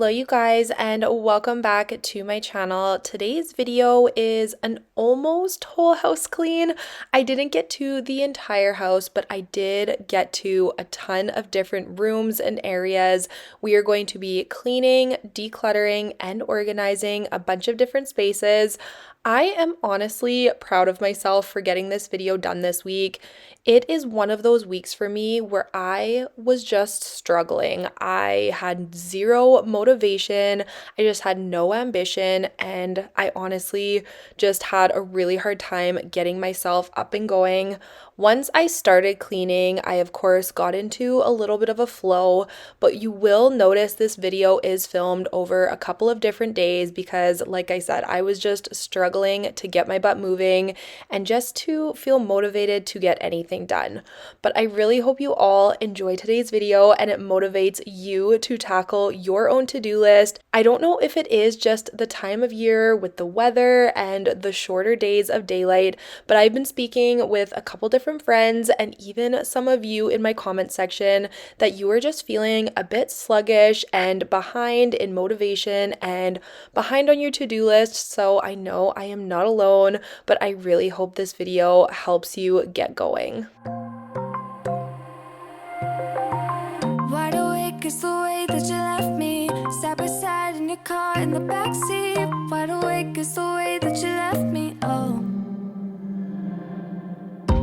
Hello you guys, and welcome back to my channel. Today's video is an almost whole house clean. I didn't get to the entire house, but I did get to a ton of different rooms and areas. We are going to be cleaning, decluttering, and organizing a bunch of different spaces. I am honestly proud of myself for getting this video done this week. It is one of those weeks for me where I was just struggling. I had zero motivation. I just had no ambition, and I honestly just had a really hard time getting myself up and going. Once I started cleaning, I of course got into a little bit of a flow, but you will notice this video is filmed over a couple of different days because, like I said, I was just struggling to get my butt moving and just to feel motivated to get anything done. But I really hope you all enjoy today's video and it motivates you to tackle your own to-do list. I don't know if it is just the time of year with the weather and the shorter days of daylight, but I've been speaking with a couple different friends and even some of you in my comment section that you are just feeling a bit sluggish and behind in motivation and behind on your to-do list. So I know I am not alone, but I really hope this video helps you get going. Wide awake is the way that you left me, side by side in your car in the backseat. Wide awake is the way that you left me, oh.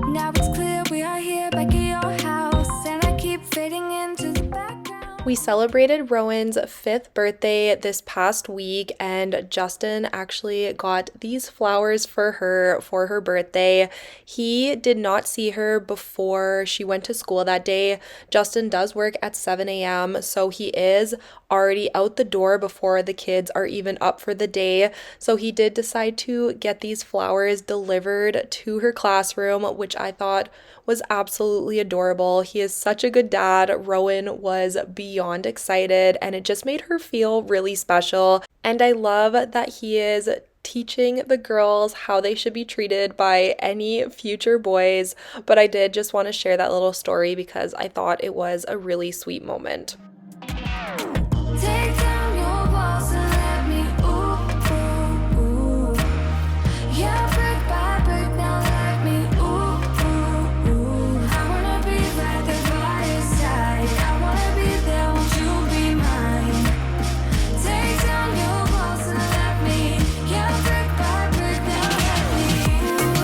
Now it's clear we are here back at your house, and I keep fading into the background. We celebrated Rowan's 5th birthday this past week, and Justin actually got these flowers for her birthday. He did not see her before she went to school that day. Justin does work at 7 a.m., so he is already out the door before the kids are even up for the day. So he did decide to get these flowers delivered to her classroom, which I thought was absolutely adorable. He is such a good dad. Rowan was beyond excited, and it just made her feel really special. And I love that he is teaching the girls how they should be treated by any future boys. But I did just want to share that little story because I thought it was a really sweet moment. Take down your walls and let me, ooh, ooh, ooh. Yeah, brick by brick, now let me, ooh, ooh, ooh. I wanna be right there by your side. I wanna be there, won't you be mine? Take down your walls and let me, yeah, brick by brick, now let me, ooh,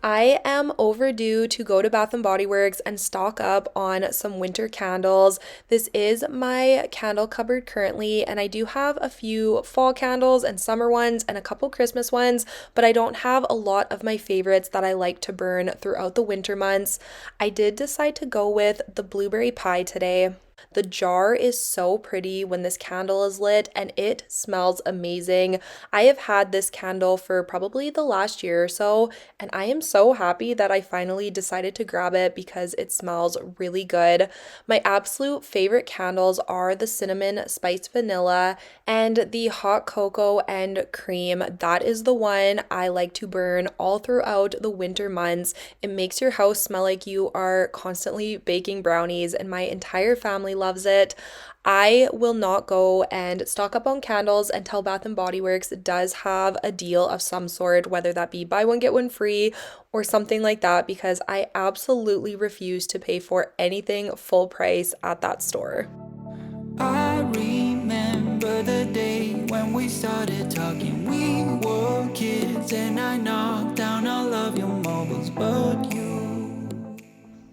I am overdue to go to Bath & Body Works and stock up on some winter candles. This is my candle cupboard currently, and I do have a few fall candles and summer ones and a couple Christmas ones, but I don't have a lot of my favorites that I like to burn throughout the winter months. I did decide to go with the blueberry pie today. The jar is so pretty when this candle is lit, and it smells amazing. I have had this candle for probably the last year or so, and I am so happy that I finally decided to grab it because it smells really good. My absolute favorite candles are the cinnamon spiced vanilla and the hot cocoa and cream. That is the one I like to burn all throughout the winter months. It makes your house smell like you are constantly baking brownies, and my entire family loves it. I will not go and stock up on candles until Bath & Body Works does have a deal of some sort, whether that be buy one get one free or something like that, because I absolutely refuse to pay for anything full price at that store. I remember the day when we started talking. We were kids and I knocked down all of your marbles, but you.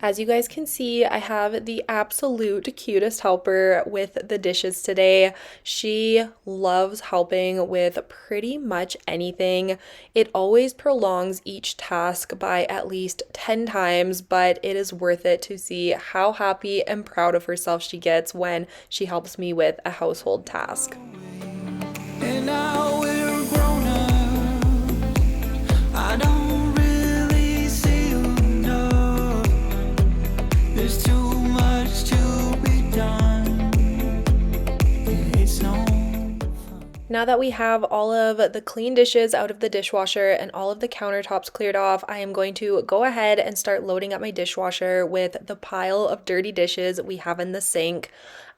As you guys can see, I have the absolute cutest helper with the dishes today. She loves helping with pretty much anything. It always prolongs each task by at least 10 times, but it is worth it to see how happy and proud of herself she gets when she helps me with a household task. And now we're grown up. I don't really see you, no. There's too much to be done. It's no fun. Now Now that we have all of the clean dishes out of the dishwasher and all of the countertops cleared off, I am going to go ahead and start loading up my dishwasher with the pile of dirty dishes we have in the sink.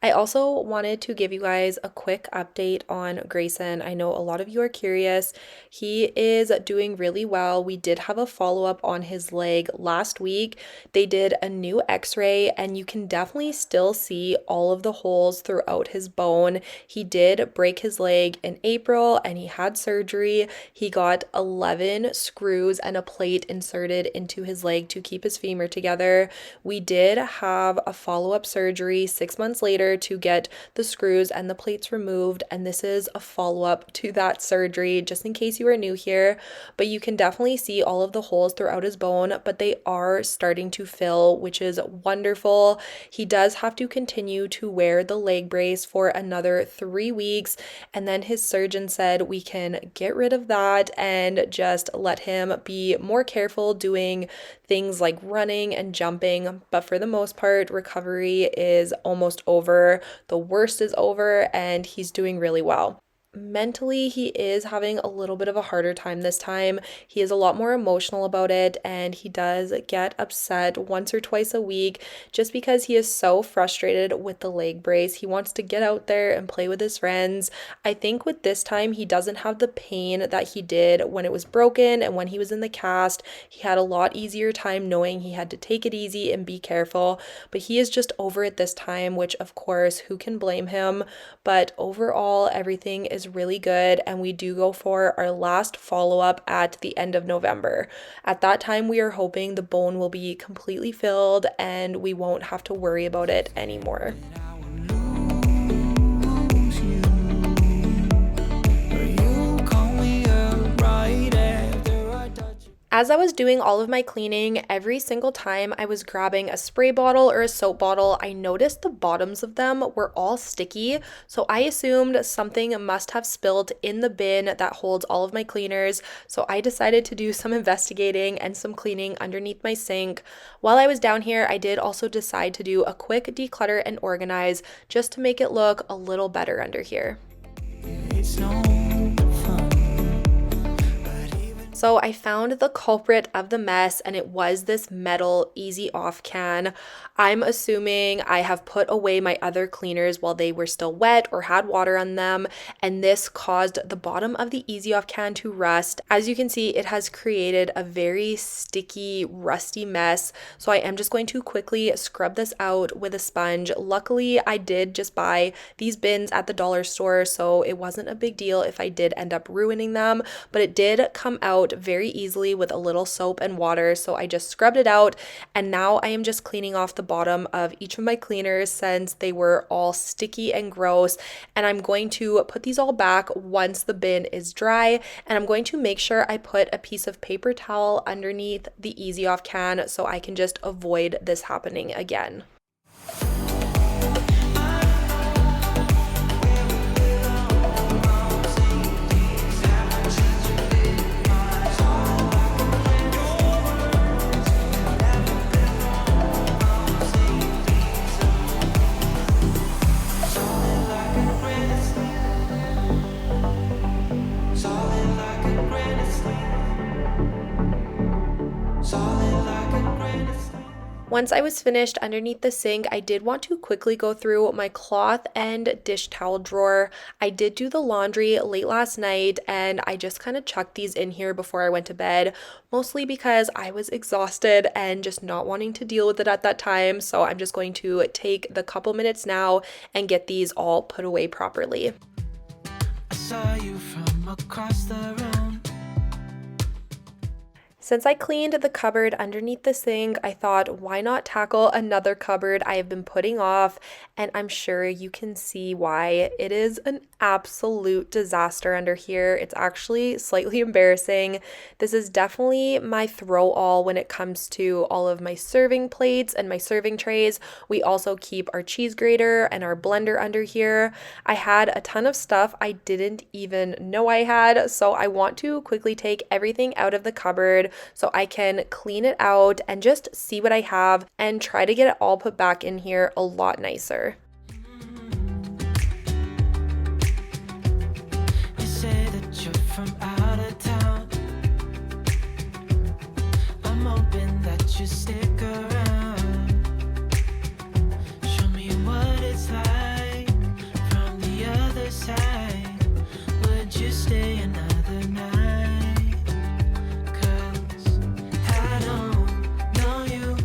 I also wanted to give you guys a quick update on Grayson. I know a lot of you are curious. He is doing really well. We did have a follow-up on his leg last week. They did a new x-ray and you can definitely still see all of the holes throughout his bone. He did break his leg in April and he had surgery. He got 11 screws and a plate inserted into his leg to keep his femur together. We did have a follow-up surgery 6 months later to get the screws and the plates removed, and this is a follow-up to that surgery, just in case you are new here. But you can definitely see all of the holes throughout his bone, but they are starting to fill, which is wonderful. He does have to continue to wear the leg brace for another 3 weeks, and then his surgeon said we can get rid of that and just let him be more careful doing things like running and jumping. But for the most part, recovery is almost over. The worst is over and he's doing really well. Mentally, he is having a little bit of a harder time this time. He is a lot more emotional about it and he does get upset once or twice a week just because he is so frustrated with the leg brace. He wants to get out there and play with his friends. I think with this time, he doesn't have the pain that he did when it was broken and when he was in the cast. He had a lot easier time knowing he had to take it easy and be careful, but he is just over it this time, which of course, who can blame him? But overall, everything is really good, and we do go for our last follow-up at the end of November. At that time, we are hoping the bone will be completely filled and we won't have to worry about it anymore. As I was doing all of my cleaning, every single time I was grabbing a spray bottle or a soap bottle, I noticed the bottoms of them were all sticky. So I assumed something must have spilled in the bin that holds all of my cleaners. So I decided to do some investigating and some cleaning underneath my sink. While I was down here, I did also decide to do a quick declutter and organize just to make it look a little better under here. It's no So I found the culprit of the mess, and it was this metal Easy Off can. I'm assuming I have put away my other cleaners while they were still wet or had water on them, and this caused the bottom of the Easy Off can to rust. As you can see, it has created a very sticky, rusty mess. So I am just going to quickly scrub this out with a sponge. Luckily, I did just buy these bins at the dollar store, so it wasn't a big deal if I did end up ruining them, but it did come out very easily with a little soap and water. So I just scrubbed it out, and now I am just cleaning off the bottom of each of my cleaners since they were all sticky and gross. And I'm going to put these all back once the bin is dry, and I'm going to make sure I put a piece of paper towel underneath the Easy Off can so I can just avoid this happening again. Once I was finished underneath the sink, I did want to quickly go through my cloth and dish towel drawer. I did do the laundry late last night, and I just kind of chucked these in here before I went to bed, mostly because I was exhausted and just not wanting to deal with it at that time. So I'm just going to take the couple minutes now and get these all put away properly. I saw you from across the room. Since I cleaned the cupboard underneath the sink, I thought, why not tackle another cupboard I have been putting off? And I'm sure you can see why. It is an absolute disaster under here. It's actually slightly embarrassing. This is definitely my throw all when it comes to all of my serving plates and my serving trays. We also keep our cheese grater and our blender under here. I had a ton of stuff I didn't even know I had, so I want to quickly take everything out of the cupboard so I can clean it out and just see what I have and try to get it all put back in here a lot nicer. just stick around. Show me what it's like from the other side. Would you stay another night? 'Cause I don't know you.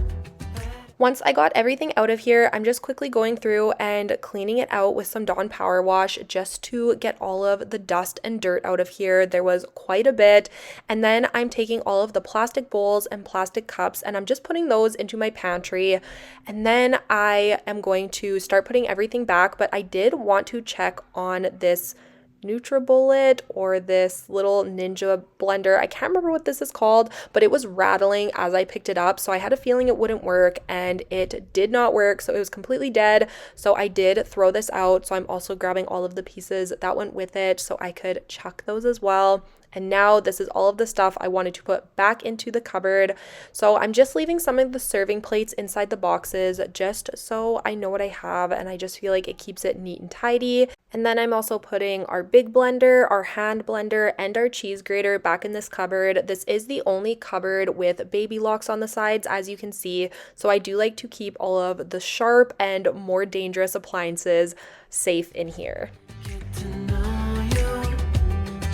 Once I got everything out of here, I'm just quickly going through and cleaning it out with some Dawn Power Wash just to get all of the dust and dirt out of here. There was quite a bit. And then I'm taking all of the plastic bowls and plastic cups and I'm just putting those into my pantry. And then I am going to start putting everything back, but I did want to check on this NutriBullet or this little Ninja blender. I can't remember what this is called, but it was rattling as I picked it up. So I had a feeling it wouldn't work and it did not work. So it was completely dead. So I did throw this out. So I'm also grabbing all of the pieces that went with it so I could chuck those as well. And now this is all of the stuff I wanted to put back into the cupboard. So I'm just leaving some of the serving plates inside the boxes just so I know what I have and I just feel like it keeps it neat and tidy. And then I'm also putting our big blender, our hand blender, and our cheese grater back in this cupboard. This is the only cupboard with baby locks on the sides, as you can see. So I do like to keep all of the sharp and more dangerous appliances safe in here. Get to know you.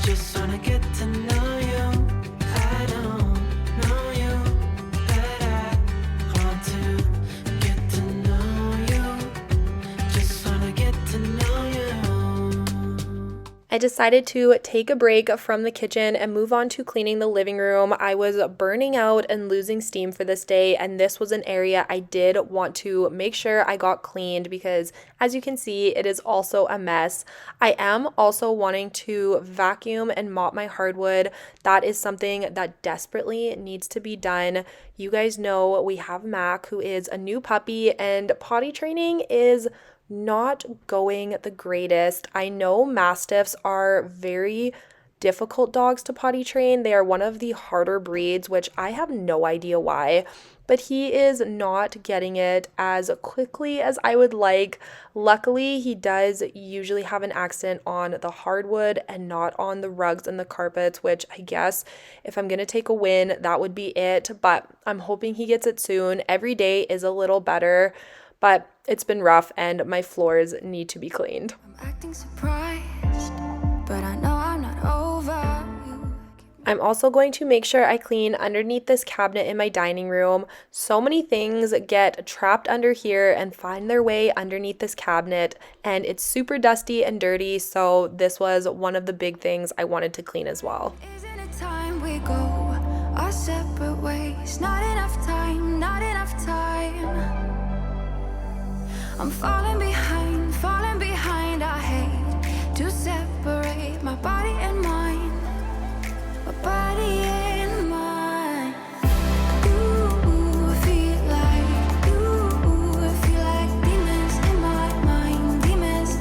Just wanna get to know you. I don't know you, but I want to get to know you. Just wanna get to know you. I decided to take a break from the kitchen and move on to cleaning the living room. I was burning out and losing steam for this day, and this was an area I did want to make sure I got cleaned because, as you can see, it is also a mess. I am also wanting to vacuum and mop my hardwood. That is something that desperately needs to be done. You guys know we have Mac, who is a new puppy, and potty training is not going the greatest. I know Mastiffs are very difficult dogs to potty train. They are one of the harder breeds, which I have no idea why, but he is not getting it as quickly as I would like. Luckily, he does usually have an accent on the hardwood and not on the rugs and the carpets, which I guess if I'm going to take a win, that would be it, but I'm hoping he gets it soon. Every day is a little better, but it's been rough and my floors need to be cleaned. I'm acting surprised, but I know I'm not over you. I'm also going to make sure I clean underneath this cabinet in my dining room. So many things get trapped under here and find their way underneath this cabinet, and it's super dusty and dirty, so this was one of the big things I wanted to clean as well. Isn't it time we go our separate ways? Not enough time, not enough time. I'm falling behind, I hate to separate my body and mind, my body and mind. I feel like demons in my mind, demons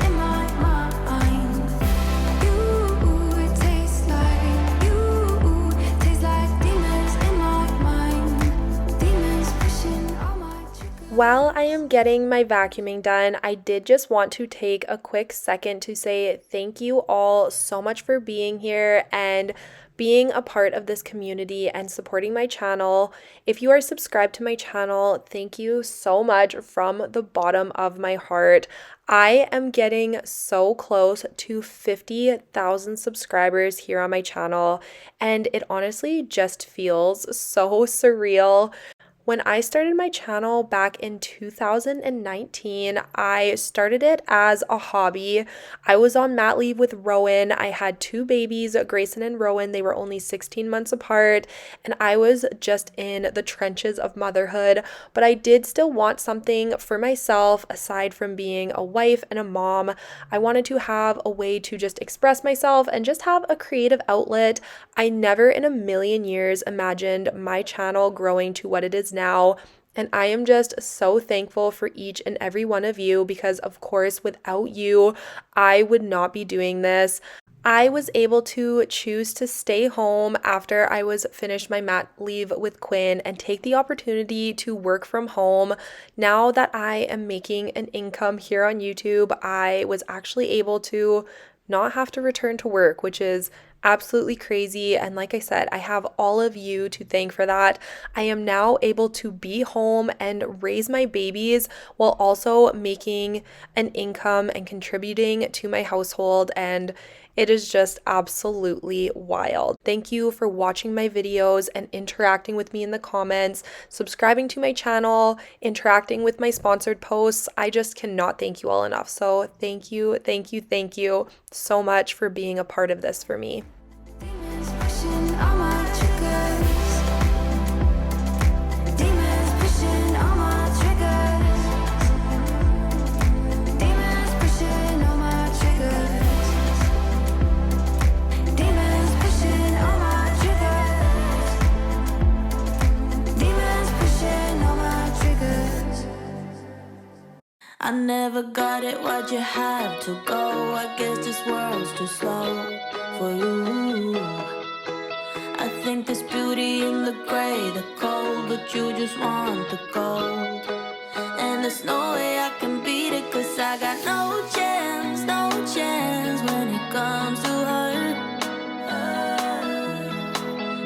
in my mind. It tastes like demons in my mind, demons pushing all my triggers. While I am getting my vacuuming done, I did just want to take a quick second to say thank you all so much for being here and being a part of this community and supporting my channel. If you are subscribed to my channel, thank you so much from the bottom of my heart. I am getting so close to 50,000 subscribers here on my channel, and it honestly just feels so surreal. When I started my channel back in 2019, I started it as a hobby. I was on mat leave with Rowan. I had two babies, Grayson and Rowan. They were only 16 months apart, and I was just in the trenches of motherhood. But I did still want something for myself aside from being a wife and a mom. I wanted to have a way to just express myself and just have a creative outlet. I never in a million years imagined my channel growing to what it is now, and I am just so thankful for each and every one of you because, of course, without you, I would not be doing this. I was able to choose to stay home after I was finished my mat leave with Quinn and take the opportunity to work from home. Now that I am making an income here on YouTube, I was actually able to not have to return to work, which is absolutely crazy. And like I said, I have all of you to thank for that. I am now able to be home and raise my babies while also making an income and contributing to my household. And it is just absolutely wild. Thank you for watching my videos and interacting with me in the comments, subscribing to my channel, interacting with my sponsored posts. I just cannot thank you all enough. So thank you, thank you, thank you so much for being a part of this for me. Demons pushing all my triggers. Demons pushing all my triggers. Demons pushing all my triggers. Demons pushing all my triggers. Demons pushing all my triggers. I never got it, why'd you have to go? I guess this world's too slow for you. I think there's beauty in the gray, the cold, but you just want the gold. And there's no way I can beat it, 'cause I got no chance, no chance when it comes to her.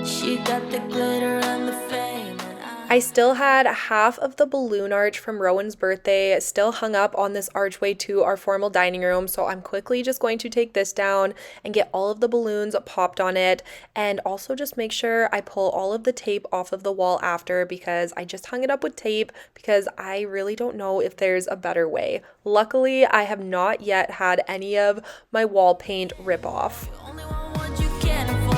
She got the glitter and the fame, and I still had half of the balloon arch from Rowan's birthday still hung up on this archway to our formal dining room, so I'm quickly just going to take this down and get all of the balloons popped on it, and also just make sure I pull all of the tape off of the wall after, because I just hung it up with tape because I really don't know if there's a better way. Luckily, I have not yet had any of my wall paint rip off. only want what you can afford.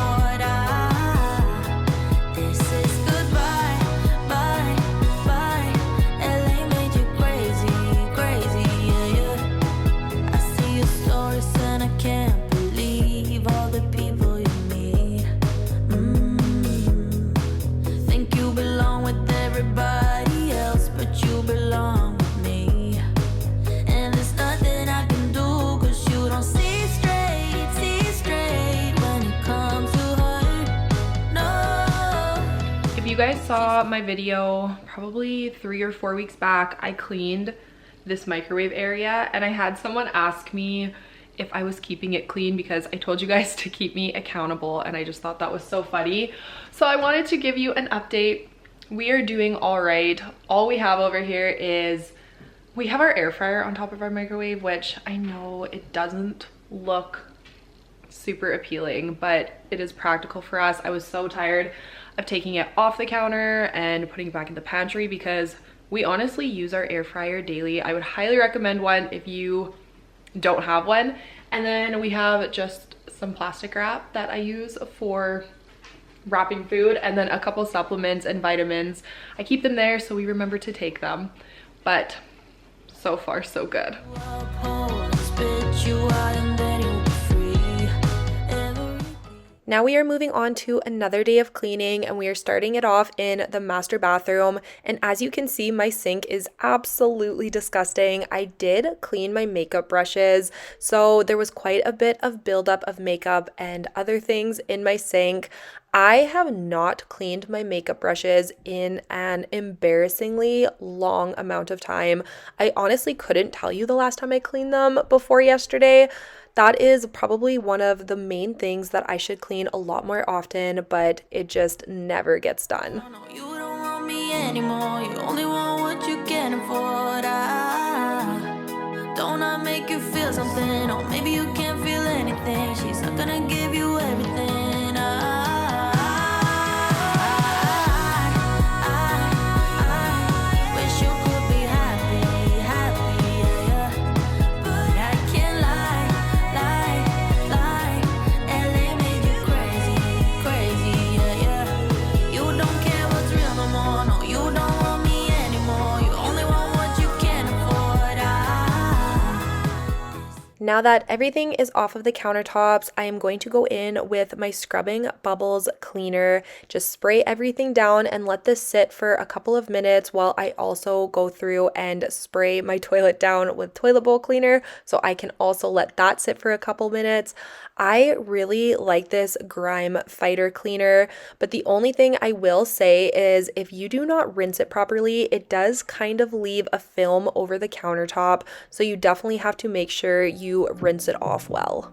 This is goodbye, bye, bye. LA made you crazy, crazy, yeah, yeah. I see your stories and I can't believe all the people you meet. Think you belong with everybody else, but you belong with me. And there's nothing I can do, 'cause you don't see straight when it comes to her. No. If you guys saw my video probably 3 or 4 weeks back, I cleaned this microwave area and I had someone ask me if I was keeping it clean because I told you guys to keep me accountable, and I just thought that was so funny. So I wanted to give you an update. We are doing all right. All we have over here is we have our air fryer on top of our microwave, which I know it doesn't look super appealing, but it is practical for us. I was so tired of taking it off the counter and putting it back in the pantry because we honestly use our air fryer daily. I would highly recommend one if you don't have one. And then we have just some plastic wrap that I use for wrapping food, and then a couple supplements and vitamins. I keep them there so we remember to take them, but so far so good. Spit you out and then you'll be free. Now we are moving on to another day of cleaning, and we are starting it off in the master bathroom. And as you can see, my sink is absolutely disgusting. I did clean my makeup brushes, so there was quite a bit of buildup of makeup and other things in my sink. I have not cleaned my makeup brushes in an embarrassingly long amount of time. I honestly couldn't tell you the last time I cleaned them before yesterday. That is probably one of the main things that I should clean a lot more often, but it just never gets done. No, you don't want me anymore. You only want what you can afford. Don't I make you feel something? Or maybe you can't feel anything. She's not gonna give you everything. I wish you could be happy, happy, yeah. But I can't lie. LA made you crazy, crazy, yeah. You don't care what's real no more. No, you don't want me anymore. You only want what you can afford. Now that everything is off of the countertops, I am going to go in with my Scrubbing Bubbles cleaner. Just spray everything down and let this sit for a couple of minutes while I also go through and spray my toilet down with toilet bowl cleaner, so I can also let that sit for a couple minutes. I really like this grime fighter cleaner, but the only thing I will say is if you do not rinse it properly, it does kind of leave a film over the countertop, so you definitely have to make sure you rinse it off well.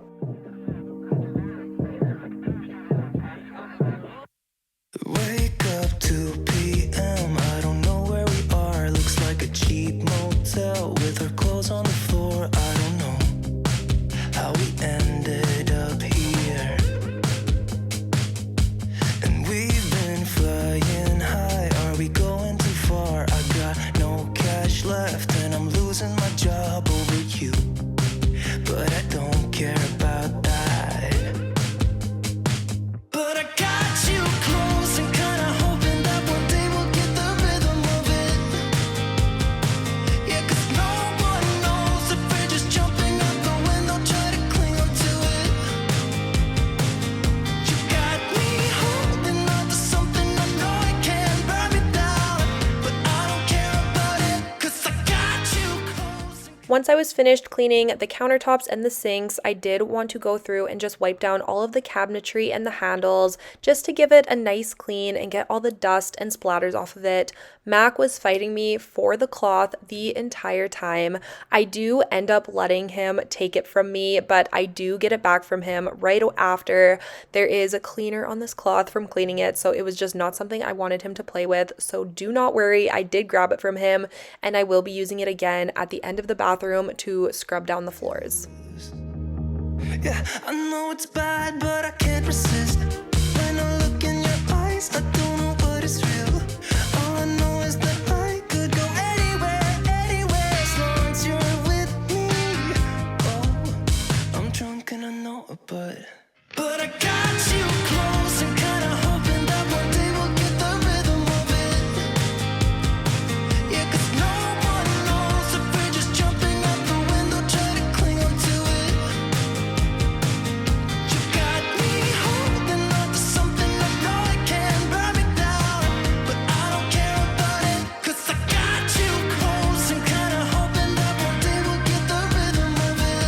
losing my job over you, but I don't care about that. But I got you close and kinda hoping that one day we'll get the rhythm of it. Yeah, 'cause no one knows if we're just jumping out the window, try to cling onto it. You got me holding on to something I know I can't burn me down, but I don't care about it, 'cause I got you close. Once I was finished cleaning the countertops and the sinks, I did want to go through and just wipe down all of the cabinetry and the handles just to give it a nice clean and get all the dust and splatters off of it. Mac was fighting me for the cloth the entire time. I do end up letting him take it from me, but I do get it back from him right after. There is a cleaner on this cloth from cleaning it, so it was just not something I wanted him to play with. So do not worry, I did grab it from him, and I will be using it again at the end of the bathroom to scrub down the floors. Yeah, I know it's bad, but I can't resist. When I look in your eyes, I don't know what is real. All I know is that I could go anywhere, anywhere, as long as you're with me. Oh, I'm drunk and I know it, but I got you close and kinda hoping that one day we'll get the rhythm of it. Yeah, 'cause no one knows if we're just jumping out the window, try to cling onto it. You got me holding on to something I know I can't burn me down, but I don't care about it, 'cause I got you close and kinda hoping that one day we'll get the rhythm of it.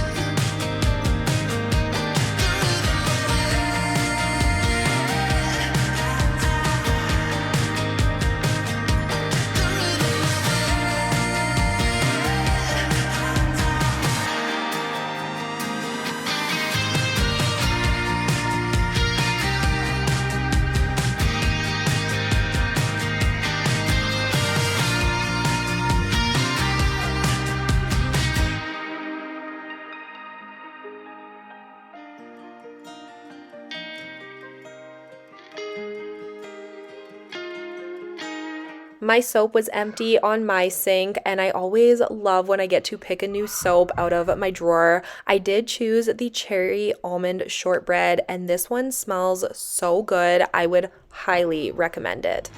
My soap was empty on my sink, and I always love when I get to pick a new soap out of my drawer. I did choose the cherry almond shortbread, and this one smells so good. I would highly recommend it.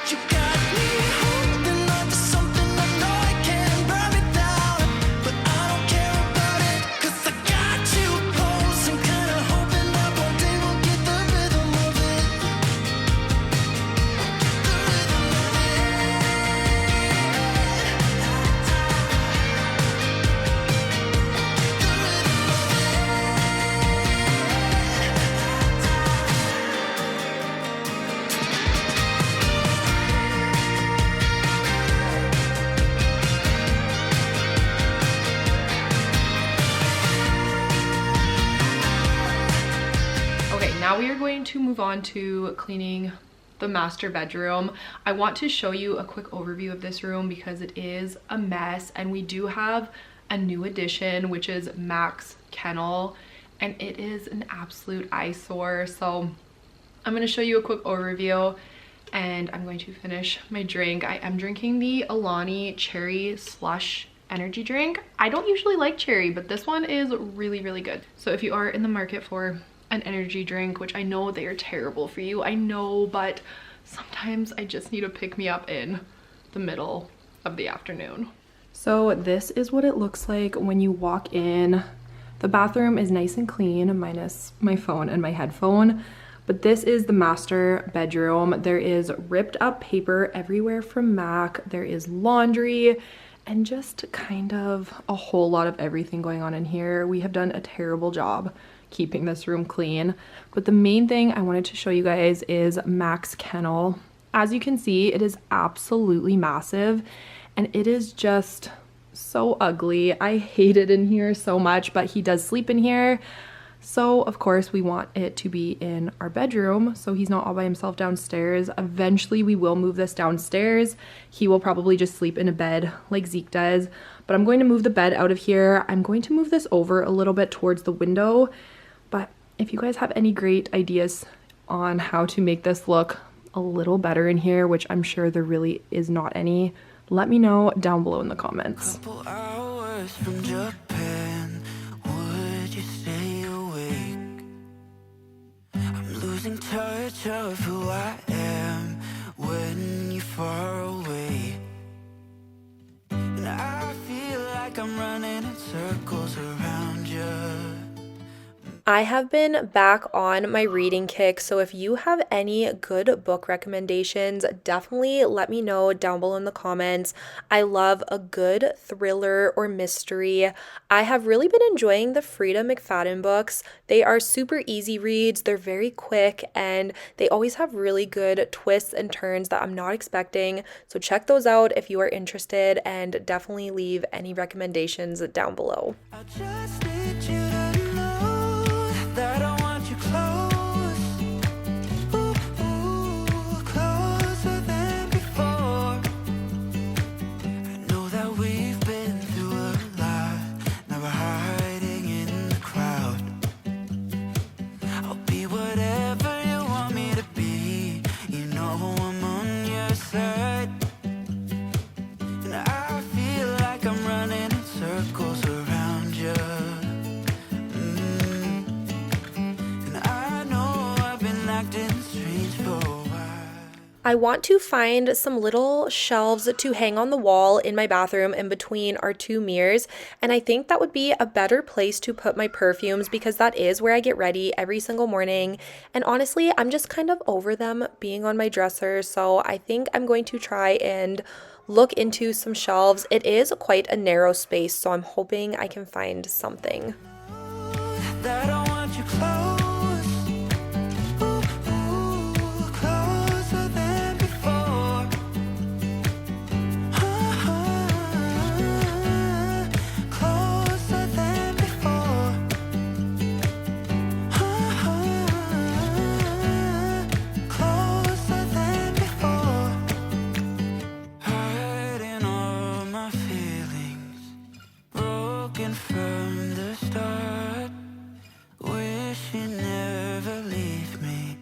You got me holding on to something I know I can't burn me down, but I don't care about it, 'cause I got you close and kinda hoping that one day we'll get the rhythm of it. Okay, now we are going to move on to cleaning the master bedroom. I want to show you a quick overview of this room because it is a mess, and we do have a new addition, which is Mac's kennel, and it is an absolute eyesore. So I'm going to show you a quick overview, and I'm going to finish my drink. I am drinking the Alani cherry slush energy drink. I don't usually like cherry, but this one is really, really good. So if you are in the market for an energy drink, which I know they are terrible for you, I know, but sometimes I just need to pick me up in the middle of the afternoon. So this is what it looks like when you walk in. The bathroom is nice and clean, minus my phone and my headphone, but this is the master bedroom. There is ripped up paper everywhere from Mac. There is laundry and just kind of a whole lot of everything going on in here. We have done a terrible job keeping this room clean, but the main thing I wanted to show you guys is Mac's kennel. As you can see, it is absolutely massive, and it is just so ugly. I hate it in here so much, but he does sleep in here, so of course we want it to be in our bedroom so he's not all by himself downstairs. Eventually we will move this downstairs. He will probably just sleep in a bed like Zeke does, but I'm going to move the bed out of here. I'm going to move this over a little bit towards the window, but if you guys have any great ideas on how to make this look a little better in here, which I'm sure there really is not any, let me know down below in the comments. Couple hours from Japan, would you stay awake? I'm losing touch of who I am when you're far away. And I feel like I'm running in circles around you. I have been back on my reading kick, so if you have any good book recommendations, definitely let me know down below in the comments. I love a good thriller or mystery. I have really been enjoying the Frida McFadden books. They are super easy reads, they're very quick, and they always have really good twists and turns that I'm not expecting. So check those out if you are interested, and definitely leave any recommendations down below. I just need you to know that I want you close, closer than before. I know that we've been through a lot, now we're hiding in the crowd. I'll be whatever you want me to be, you know I'm on your side. And I feel like I'm running in circles around you. I want to find some little shelves to hang on the wall in my bathroom in between our two mirrors, and I think that would be a better place to put my perfumes because that is where I get ready every single morning, and honestly I'm just kind of over them being on my dresser, so I think I'm going to try and look into some shelves. It is quite a narrow space, so I'm hoping I can find something. That I want you close. From the start, wish you never leave me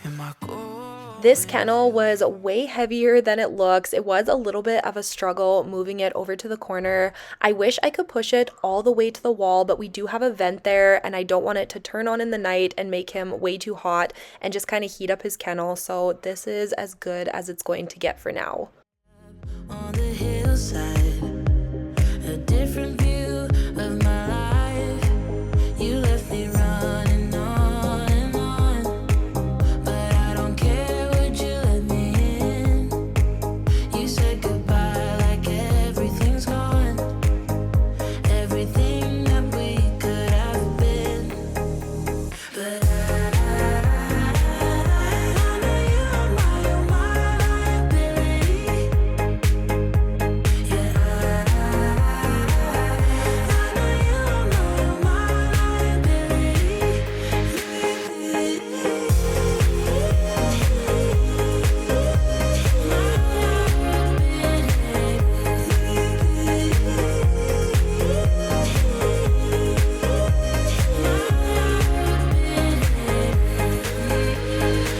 in my core. This kennel was way heavier than it looks. It was a little bit of a struggle moving it over to the corner. I wish I could push it all the way to the wall, but we do have a vent there and I don't want it to turn on in the night and make him way too hot and just kind of heat up his kennel. So this is as good as it's going to get for now. On the hillside, a different view of my life. You left me running on and on, but I don't care, would you let me in? You said goodbye like everything's gone, everything that we could have been. But I know you're my liability.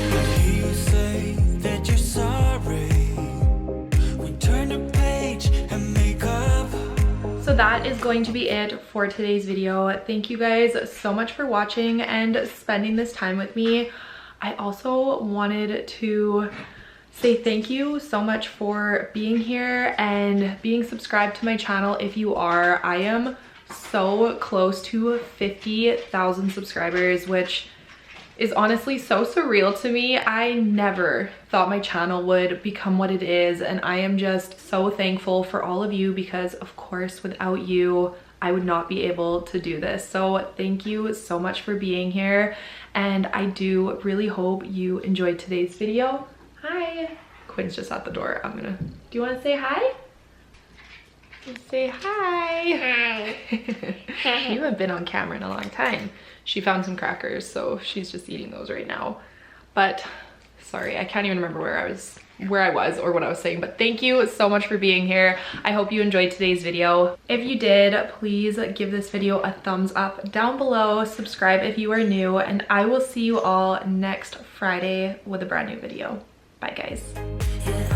Yeah, you say that you're sorry. We turn the page and make up. So that is going to be it for today's video. Thank you guys so much for watching and spending this time with me. I also wanted to say thank you so much for being here and being subscribed to my channel if you are. I am so close to 50,000 subscribers, which is honestly so surreal to me. I never thought my channel would become what it is, and I am just so thankful for all of you because of course without you I would not be able to do this. So thank you so much for being here, and I do really hope you enjoyed today's video. Hi, Quinn's just at the door. Do you want to say hi? Say hi. Hi. You haven't been on camera in a long time. She found some crackers, so she's just eating those right now. But sorry, I can't even remember where I was where I was or what I was saying, but thank you so much for being here. I hope you enjoyed today's video. If you did, please give this video a thumbs up down below, subscribe if you are new, and I will see you all next Friday with a brand new video. Bye guys. Yeah.